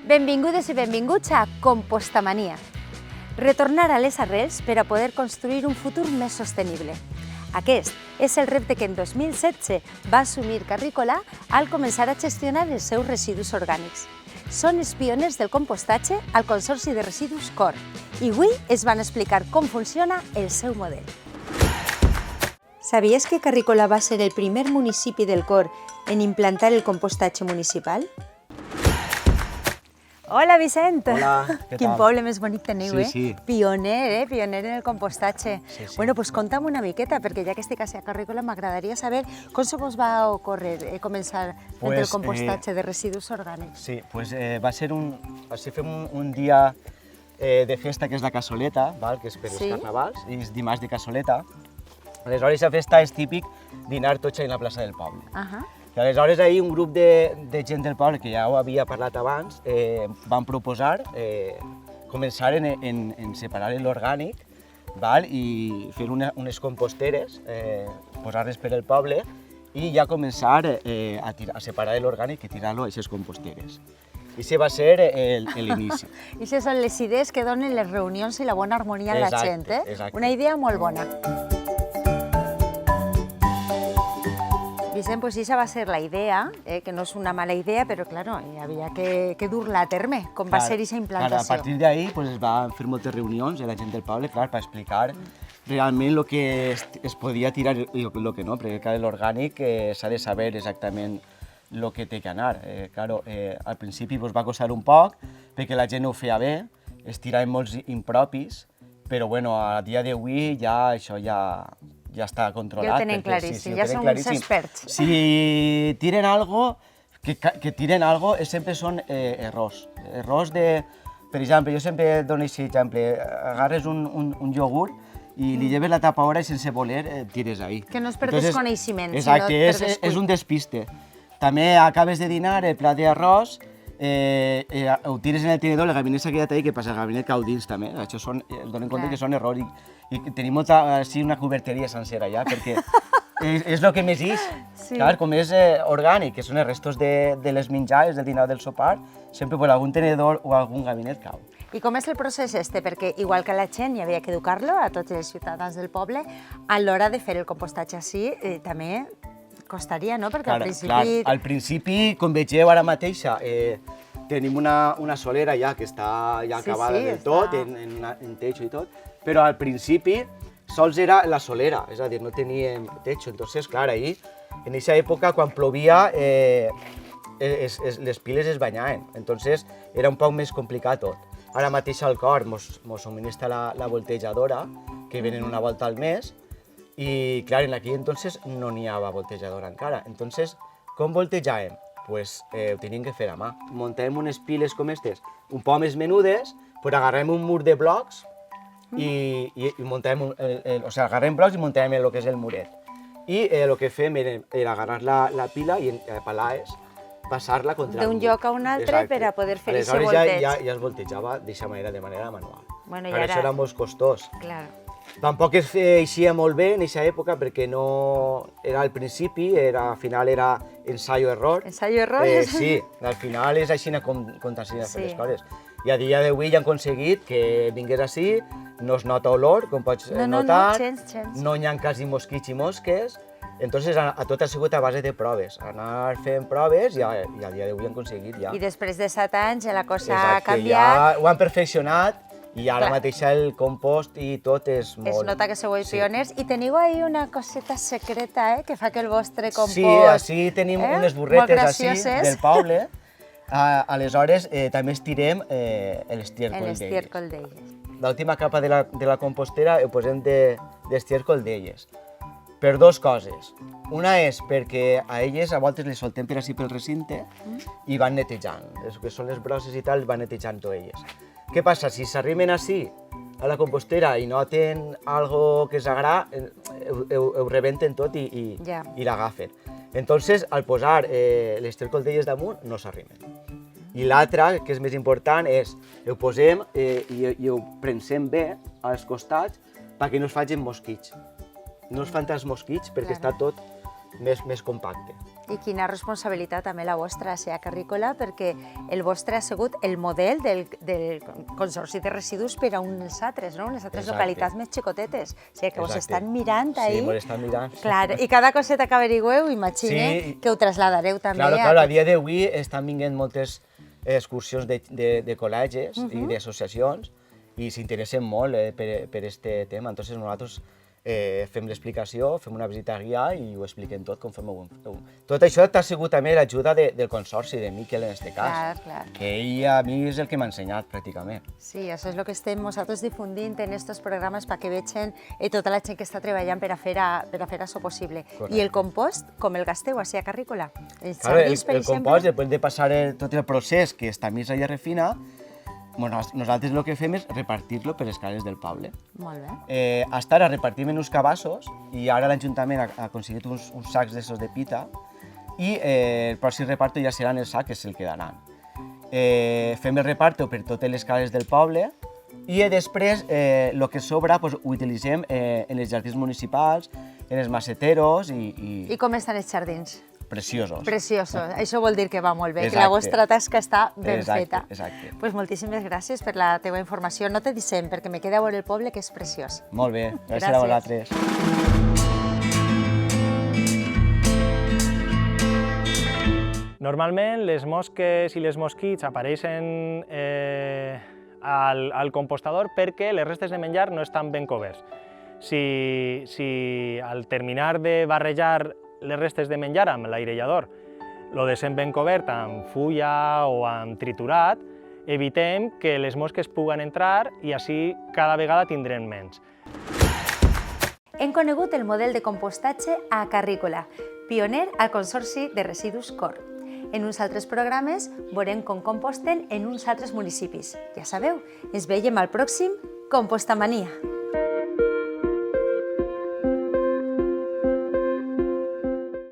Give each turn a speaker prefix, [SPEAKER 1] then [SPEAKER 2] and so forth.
[SPEAKER 1] Benvingudes i benvinguts a Compostamania. Retornar a les arrels per a poder construir un futur més sostenible. Aquest és el repte que en 2016 va assumir Carrícola al començar a gestionar els seus residus orgànics. Són els pioners del compostatge al Consorci de Residus COR i avui es van explicar com funciona el seu model. Sabies que Carrícola va ser el primer municipi del COR en implantar el compostatge municipal? Hola, Vicent!
[SPEAKER 2] Hola, què tal?
[SPEAKER 1] Quin poble més bonic teniu,
[SPEAKER 2] Sí, sí.
[SPEAKER 1] Pioner, pioner en el compostatge.
[SPEAKER 2] Sí, sí.
[SPEAKER 1] Bueno, pues conta'm una miqueta, perquè ja que estic a Carrícola m'agradaria saber com se vos va ocórrer començar el compostatge de residus orgànics.
[SPEAKER 2] Sí, pues va ser així fem un dia de festa que és la cassoleta, val? Que és per els
[SPEAKER 1] Sí.
[SPEAKER 2] carnavals, i és dimarts de cassoleta. Aleshores, la festa és típic dinar tots a la plaça del poble. I aleshores, ahir un grup de gent del poble, que ja ho havia parlat abans, van proposar començar en separar l'orgànic i fer unes composteres, posar-les per el poble i ja començar a separar l'orgànic i tirar-lo a aquestes composteres. I això va ser l'inici.
[SPEAKER 1] I aquestes són les idees que donen les reunions i la bona harmonia a la gent,
[SPEAKER 2] Exacte.
[SPEAKER 1] Una idea molt bona. Vicent, pues esa va ser la idea, que no és una mala idea, però claro, havia que dur-la a terme. Com va ser aquesta implantació?
[SPEAKER 2] A partir d'ahir es van fer moltes reunions de la gent del poble, per explicar realment el que es podia tirar i el que no, perquè l'orgànic s'ha de saber exactament el que té que anar. Al principi va costar un poc, perquè la gent ho feia bé, es tiraven molts impropis, però a dia d'avui això ja està controlat.
[SPEAKER 1] Ja ho tenen claríssim, ja són uns experts.
[SPEAKER 2] Si tiren algo, que tiren algo sempre són errors. Errors de, per exemple, jo sempre dono aquest exemple, agarres un iogurt i li lleves la tapa a hora i sense voler tires ahí.
[SPEAKER 1] Que no és per desconeixement, sinó
[SPEAKER 2] exacte,
[SPEAKER 1] per descuit.
[SPEAKER 2] és un despiste. També acabes de dinar el plat d'arròs, ho tires en el tenedor, el gabinet s'ha quedat ahí, què passa? El gabinet cau dins també. Això donen compte que són errors i tenim una coberteria sencera ja, perquè és el que més és. Clar, com és orgànic, que són els restos de les menjars, del dinar, del sopar, sempre per algun tenedor o algun gabinet cau.
[SPEAKER 1] I com és el procés Perquè, igual que la gent, hi havia que educar-lo, a tots els ciutadans del poble, a l'hora de fer el compostatge així, també costaria, no? Perquè
[SPEAKER 2] al principi, com vegeu ara mateixa, tenim una solera ja que està acabada del tot, en techo i tot, però al principi sols era la solera, és a dir, no teníem techo. Entonces, clar, ahir, en aquesta època, quan plovia, les piles es banyaven, entonces era un poc més complicat tot. Ara mateix al COR mos subministra la voltejadora, que venen una volta al mes, i, clar, en aquell entonces no n'hi havia voltejadora encara. Entonces, com voltejàvem? Pues ho teníem que fer a mà. Muntàvem unes piles com aquestes, un poc més menudes, però agarrem un mur de blocs i agarrem blocs i muntàvem el que és el muret. I el que fem era agarrar la pila i palaes, passar-la contra el mur.
[SPEAKER 1] D'un lloc a un altre per a poder fer aquest volteig.
[SPEAKER 2] Aleshores ja es voltejava d'aquesta manera, de manera manual. Per això era molt costós. Tampoc es feia molt bé en aquesta època perquè no era al principi, al final era ensayo-error.
[SPEAKER 1] Ensayo-error?
[SPEAKER 2] Sí, al final és així com t'ensenyen a fer les coses. I a dia d'avui ja han aconseguit que vingués així, no es nota olor, com pots notar, no hi ha quasi mosquits i mosques, entonces tot ha sigut a base de proves, anar fent proves i a dia d'avui han aconseguit ja.
[SPEAKER 1] I després de 7 anys la cosa ha canviat.
[SPEAKER 2] Ja ho han perfeccionat i ara mateix el compost i tot és molt...
[SPEAKER 1] Es nota que sou pioners i teniu ahí una coseta secreta que fa que el vostre compost...
[SPEAKER 2] Sí, així tenim unes burretes del poble. Aleshores també estirem
[SPEAKER 1] l'estièrcol d'elles.
[SPEAKER 2] L'última capa de la compostera ho posem d'estièrcol d'elles. Per dues coses. Una és perquè a elles a voltes les soltem per així pel recinte i van netejant. El que són les brosses i tal van netejant tot elles. Què passa? Si s'arrimen així a la compostera i noten algo que és agrà, ho rebenten tot i l'agafen. Entonces, al posar l'estièrcol d'elles damunt, no s'arrimen. I l'altra, que és més important, és ho posem i ho prensem bé als costats perquè no es facin mosquits. No es fan tants mosquits perquè està tot més compacte.
[SPEAKER 1] I quina responsabilitat també la vostra, SEA Carrícola, perquè el vostre ha sigut el model del Consorci de Residus per a unes altres, no? Unes altres localitats més xicotetes. O sigui, que vos estan mirant ahí.
[SPEAKER 2] Sí, vos estan mirant.
[SPEAKER 1] Clar, i cada coseta que averigueu, imagine que ho trasladareu també.
[SPEAKER 2] Clar, a dia d'avui estan vinguent moltes excursions de col·legis i d'associacions i s'interessen molt per aquest tema. Entonces nosaltres fem l'explicació, fem una visita guià i ho expliquem tot conforme ho... Tot això t'ha sigut també l'ajuda del consorci, de Miquel en aquest cas.
[SPEAKER 1] Clar.
[SPEAKER 2] Que ell a mi és el que m'ha ensenyat pràcticament.
[SPEAKER 1] Sí, això és el que estem nosaltres difundint en aquests programes perquè vegin tota la gent que està treballant per a fer això possible.
[SPEAKER 2] Correcte.
[SPEAKER 1] I el compost, com el gasteu a SEA Carrícola?
[SPEAKER 2] El compost, després de passar tot el procés que està més allà refina, nosaltres el que fem és repartir-lo per les cases del poble.
[SPEAKER 1] Molt bé.
[SPEAKER 2] Hasta ara repartim en uns cabassos i ara l'Ajuntament ha aconseguit uns sacs d'essos de pita i el pròxim reparto ja seran els sacs que se'l quedaran. Fem el reparto per totes les cases del poble i després el que sobra ho utilitzem en els jardins municipals, en els maceteros i...
[SPEAKER 1] I com estan els jardins?
[SPEAKER 2] Preciosos.
[SPEAKER 1] Preciosos. Això vol dir que va molt bé, que la vostra tasca està ben feta.
[SPEAKER 2] Exacte.
[SPEAKER 1] Pues moltíssimes gràcies per la teva informació. No te deixem, perquè me queda a veure el poble, que és preciós.
[SPEAKER 2] Molt bé, gràcies a vosaltres.
[SPEAKER 3] Normalment les mosques i les mosquits apareixen al compostador perquè les restes de menjar no estan ben coberts. Si al terminar de barrejar les restes de menjar amb l'airellador lo deixem ben cobert amb fulla o amb triturat, evitem que les mosques puguen entrar i així cada vegada tindrem menys.
[SPEAKER 1] Hem conegut el model de compostatge a Carrícola, pioner al Consorci de Residus COR. En uns altres programes veurem com composten en uns altres municipis. Ja sabeu, ens veiem al pròxim Compostamania.